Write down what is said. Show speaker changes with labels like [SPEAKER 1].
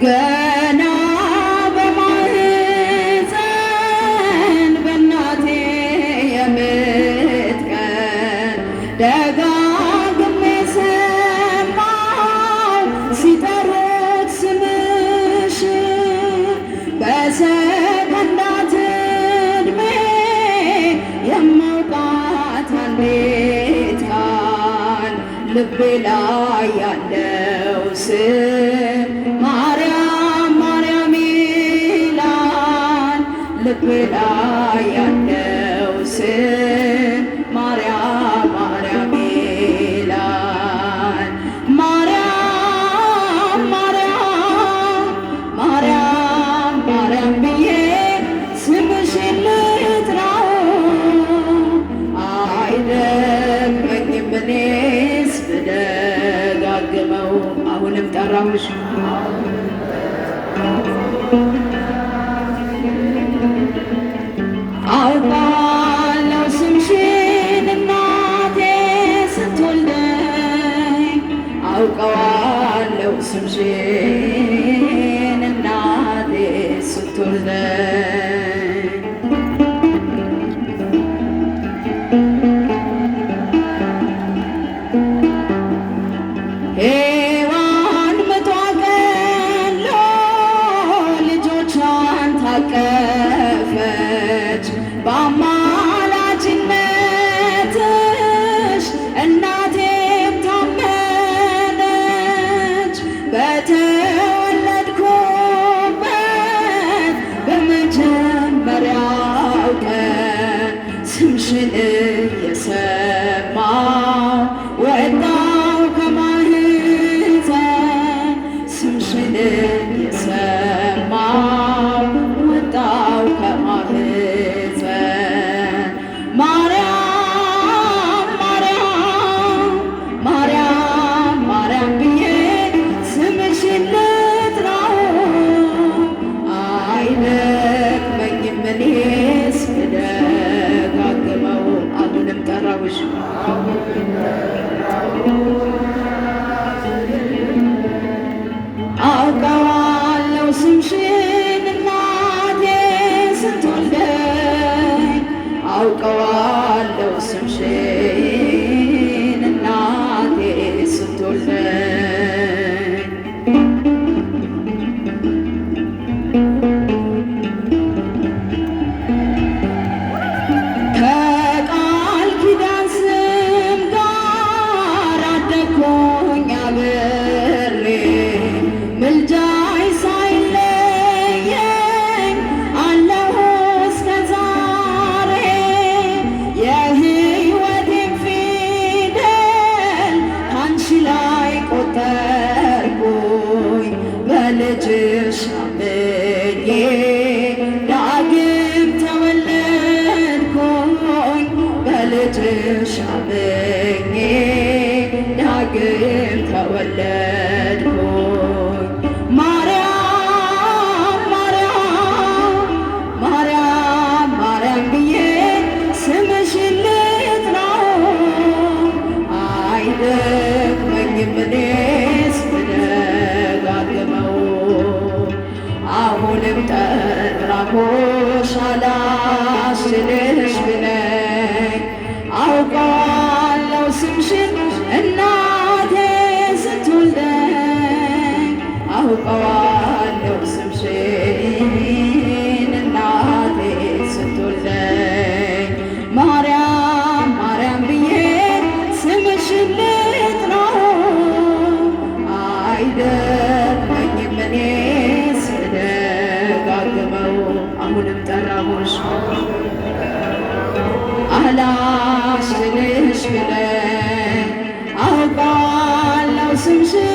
[SPEAKER 1] ገና በማህፀን በእናቴ የምትቀር ደጋግሜ ሰማሁ ሲጠሩት ስምሽ በሰከንዳት ዕድሜ የማውቃት አንዲት ቃል ልቤ ላይ ያለው ስም ማርያም ማርያም ይላል። ልቤ ላይ ያለው ስም ማርያም ማርያም ይላል። ማርያም ማርያም ማርያም ማርያም ብዬ ስምሽን ልጥራው አይደክመኝም እኔስ ብደጋግመው። አሁንም ጠራሁሽ አውቃለሁ ስምሽን እናቴ ስትወልደኝ አውቀዋለሁ ስምሽን እናቴ ስትወልደኝ ሔዋን ምጧ ቀሎ ልጆቿን ታቀፈች በአማላጅነትሽ እናቴም ታመነች። በተወለድኩበት በመጀመሪያው ቀን ስምሽን እየሰማሁ ወጣሁ ከማህፀን ስምሽን እየሰማሁ ወጣሁ ከማህፀን። ማርያም ማርያም ማርያም ማርያም ብዬ ስምሽን ልጥራው አይደክመኝም እኔስ ብደጋግመው። አሁንም ጠራሁሽ አውቀዋለሁ ስምሽን እናቴ ስትወልደኝ አውቀዋለሁ ስምሽን እናቴ ስትወልደኝ። ከቃል ኪዳን ስም ጋር አደግኩኝ አብሬ ምልጃይ ሳይለየኝ አለሁ እስከ ዛሬ። የሕይወቴን ፊደል ካንቺ ላይ ቆጠርኩኝ በልጅሽ አምኜ ዳግም ተወለድኩኝ በልጅሽ አምኜ ዳግም ተወለድኩኝ። ማርያም ማርያም ማርያም ማርያም ብዬ ስምሽን ልጥራው አይደክመኝም እኔስ ብደጋግመው። አሁንም ጠራሁሽ አላስችልሽ ብለኝ አውቀዋለሁ ስምሽን እናቴ ስትወልደኝ አውቀዋለሁ ስምሽን እናቴ ስትወልደኝ። ማርያም ማርያም ብዬ ስምሽን ልጥራው አይደክመኝም እኔስ ብደጋግመው። አሁንም ጠራሁሽ አላስችልሽ ብለኝ አውቃለሁ ስምሽን